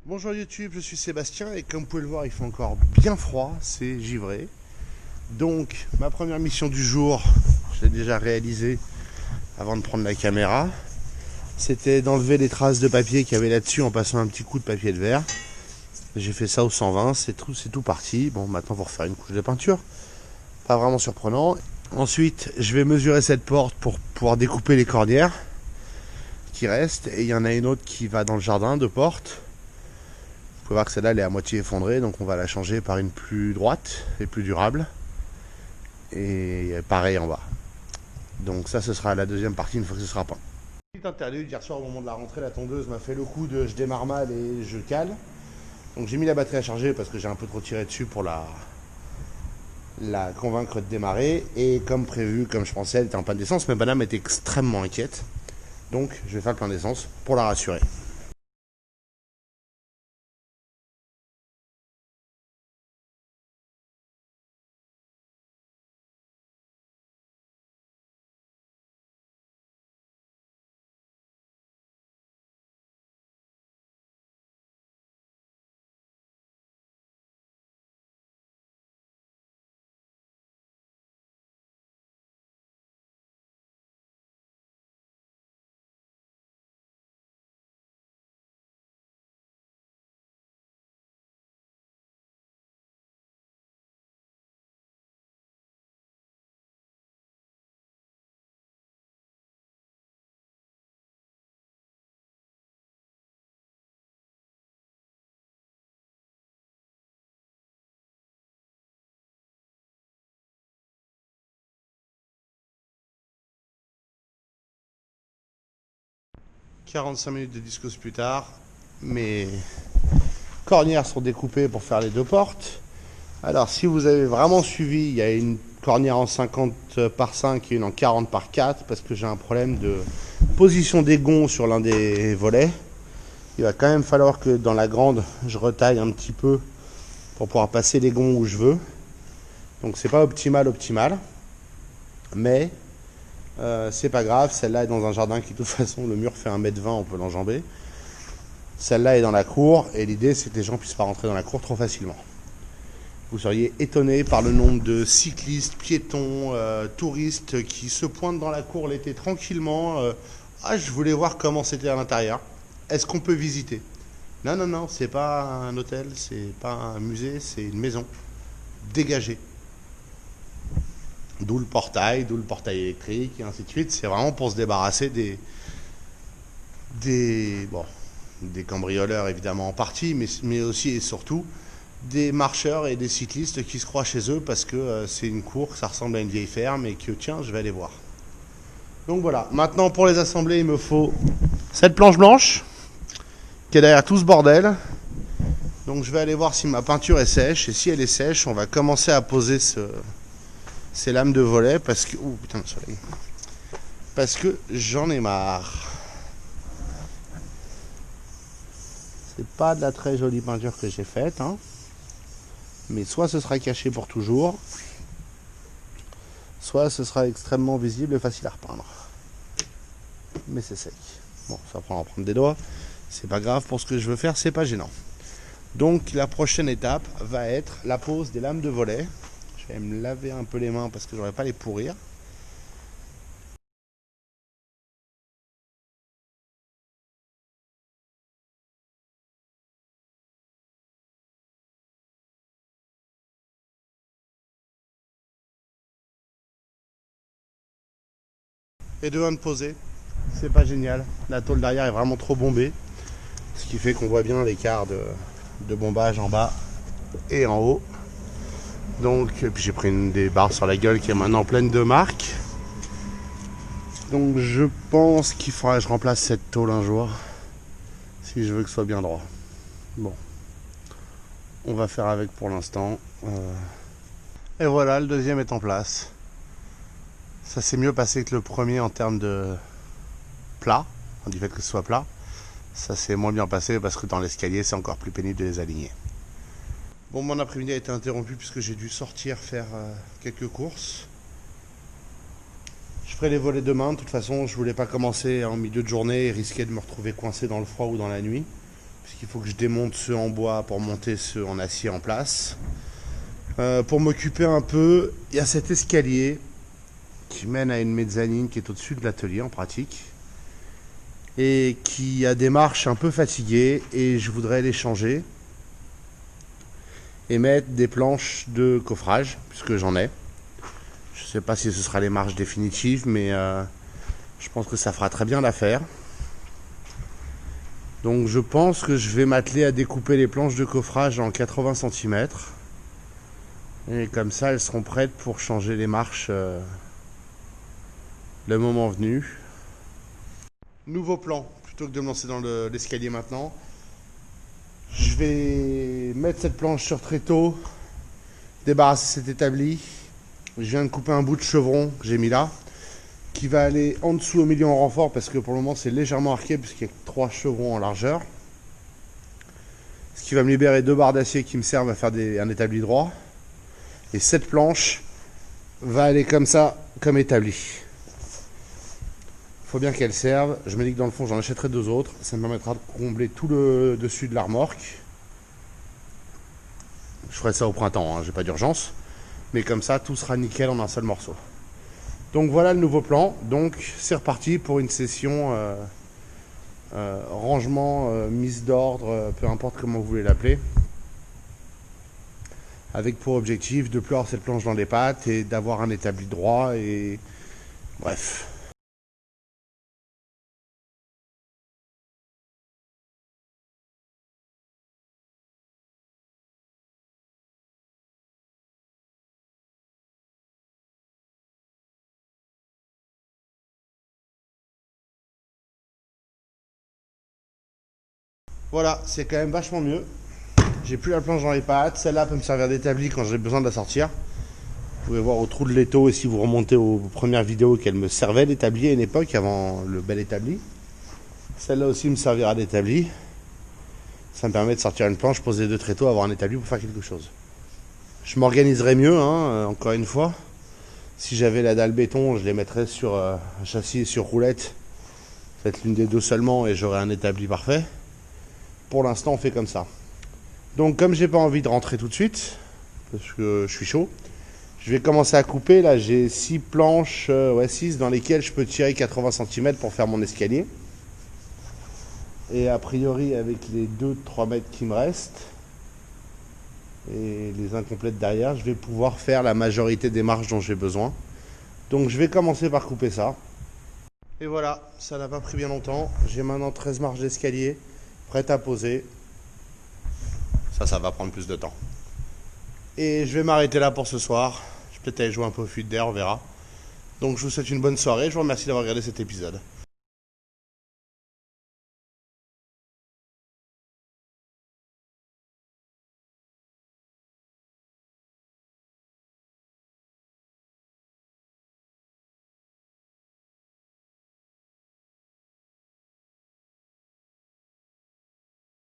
Bonjour YouTube, je suis Sébastien et comme vous pouvez le voir, il fait encore bien froid, c'est givré. Donc ma première mission du jour, je l'ai déjà réalisée avant de prendre la caméra. C'était d'enlever les traces de papier qu'il y avait là-dessus en passant un petit coup de papier de verre. J'ai fait ça au 120, c'est tout parti. Bon, maintenant pour faire une couche de peinture, pas vraiment surprenant. Ensuite, je vais mesurer cette porte pour pouvoir découper les cornières qui restent. Et il y en a une autre qui va dans le jardin de porte. Vous pouvez voir que celle-là elle est à moitié effondrée, donc on va la changer par une plus droite et plus durable. Et pareil en bas. Donc ça, ce sera la deuxième partie une fois que ce sera peint. Petite interlude, hier soir au moment de la rentrée, la tondeuse m'a fait le coup de je démarre mal et je cale. Donc j'ai mis la batterie à charger parce que j'ai un peu trop tiré dessus pour la convaincre de démarrer. Et comme prévu, comme je pensais, elle était en panne d'essence, mais madame était extrêmement inquiète. Donc je vais faire le plein d'essence pour la rassurer. « 45 minutes de discos plus tard, mes cornières sont découpées pour faire les deux portes. Alors si vous avez vraiment suivi, il y a une cornière en 50 par 5 et une en 40 par 4 parce que j'ai un problème de position des gonds sur l'un des volets. Il va quand même falloir que dans la grande, je retaille un petit peu pour pouvoir passer les gonds où je veux. Donc c'est pas optimal, mais c'est pas grave. Celle-là est dans un jardin qui de toute façon le mur fait 1,20 m, on peut l'enjamber. Celle-là est dans la cour et l'idée c'est que les gens puissent pas rentrer dans la cour trop facilement. Vous seriez étonné par le nombre de cyclistes, piétons, touristes qui se pointent dans la cour l'été tranquillement. Je voulais voir comment c'était à l'intérieur. Est-ce qu'on peut visiter? Non, non, non, c'est pas un hôtel, c'est pas un musée, c'est une maison dégagée. D'où le portail électrique et ainsi de suite. C'est vraiment pour se débarrasser des cambrioleurs évidemment en partie, mais aussi et surtout des marcheurs et des cyclistes qui se croient chez eux parce que c'est une cour, ça ressemble à une vieille ferme et que tiens, je vais aller voir. Donc voilà, maintenant pour les assembler, il me faut cette planche blanche qui est derrière tout ce bordel. Donc je vais aller voir si ma peinture est sèche et si elle est sèche, on va commencer à poser ces lames de volet parce que putain le soleil. Parce que j'en ai marre. C'est pas de la très jolie peinture que j'ai faite, hein. Mais soit ce sera caché pour toujours, soit ce sera extrêmement visible et facile à repeindre. Mais c'est sec. Bon, ça prend à prendre des doigts. C'est pas grave, pour ce que je veux faire, c'est pas gênant. Donc la prochaine étape va être la pose des lames de volet. Je vais me laver un peu les mains parce que je ne pas les pourrir. Et de 1 de poser, c'est pas génial. La tôle derrière est vraiment trop bombée. Ce qui fait qu'on voit bien l'écart de bombage en bas et en haut. Donc, puis j'ai pris des barres sur la gueule qui est maintenant pleine de marques. Donc je pense qu'il faudra que je remplace cette tôle un jour. Si je veux que ce soit bien droit. Bon. On va faire avec pour l'instant. Et voilà, le deuxième est en place. Ça s'est mieux passé que le premier en termes de plat, du fait que ce soit plat. Ça s'est moins bien passé parce que dans l'escalier, c'est encore plus pénible de les aligner. Bon, mon après-midi a été interrompu puisque j'ai dû sortir faire quelques courses. Je ferai les volets demain. De toute façon, je voulais pas commencer en milieu de journée et risquer de me retrouver coincé dans le froid ou dans la nuit. puisqu'il faut que je démonte ceux en bois pour monter ceux en acier en place. Pour m'occuper un peu, il y a cet escalier qui mène à une mezzanine qui est au-dessus de l'atelier en pratique et qui a des marches un peu fatiguées, et je voudrais les changer et mettre des planches de coffrage puisque j'en ai. Je ne sais pas si ce sera les marches définitives, mais je pense que ça fera très bien l'affaire. Donc je pense que je vais m'atteler à découper les planches de coffrage en 80 cm. Et comme ça, elles seront prêtes pour changer les marches le moment venu. Nouveau plan, plutôt que de me lancer dans l'escalier maintenant. Je vais mettre cette planche sur tréteau, débarrasser cet établi. Je viens de couper un bout de chevron que j'ai mis là, qui va aller en dessous au milieu en renfort, parce que pour le moment c'est légèrement arqué puisqu'il y a 3 chevrons en largeur. Ce qui va me libérer 2 barres d'acier qui me servent à faire un établi droit. Et cette planche va aller comme ça, comme établi. Il faut bien qu'elle serve. Je me dis que dans le fond j'en achèterai 2 autres. Ça me permettra de combler tout le dessus de la remorque. Je ferai ça au printemps, hein, j'ai pas d'urgence. Mais comme ça, tout sera nickel en un seul morceau. Donc voilà le nouveau plan. Donc c'est reparti pour une session rangement, mise d'ordre, peu importe comment vous voulez l'appeler. Avec pour objectif de plus avoir cette planche dans les pattes et d'avoir un établi droit et bref. Voilà, c'est quand même vachement mieux. J'ai plus la planche dans les pattes. Celle-là peut me servir d'établi quand j'ai besoin de la sortir. Vous pouvez voir au trou de l'étau, et si vous remontez aux premières vidéos, qu'elle me servait d'établi à une époque, avant le bel établi. Celle-là aussi me servira d'établi. Ça me permet de sortir une planche, poser 2 tréteaux, avoir un établi pour faire quelque chose. Je m'organiserai mieux, hein, encore une fois. Si j'avais la dalle béton, je les mettrais sur un châssis et sur roulette. Faites l'une des 2 seulement et j'aurai un établi parfait. Pour l'instant, on fait comme ça. Donc, comme j'ai pas envie de rentrer tout de suite, parce que je suis chaud, je vais commencer à couper. Là, j'ai 6 planches, 6, dans lesquelles je peux tirer 80 cm pour faire mon escalier. Et a priori, avec les 2-3 mètres qui me restent, et les incomplètes derrière, je vais pouvoir faire la majorité des marches dont j'ai besoin. Donc, je vais commencer par couper ça. Et voilà, ça n'a pas pris bien longtemps. J'ai maintenant 13 marches d'escalier prêtes à poser. Ça va prendre plus de temps. Et je vais m'arrêter là pour ce soir. Je vais peut-être aller jouer un peu au fut d'air, on verra. Donc je vous souhaite une bonne soirée. Je vous remercie d'avoir regardé cet épisode.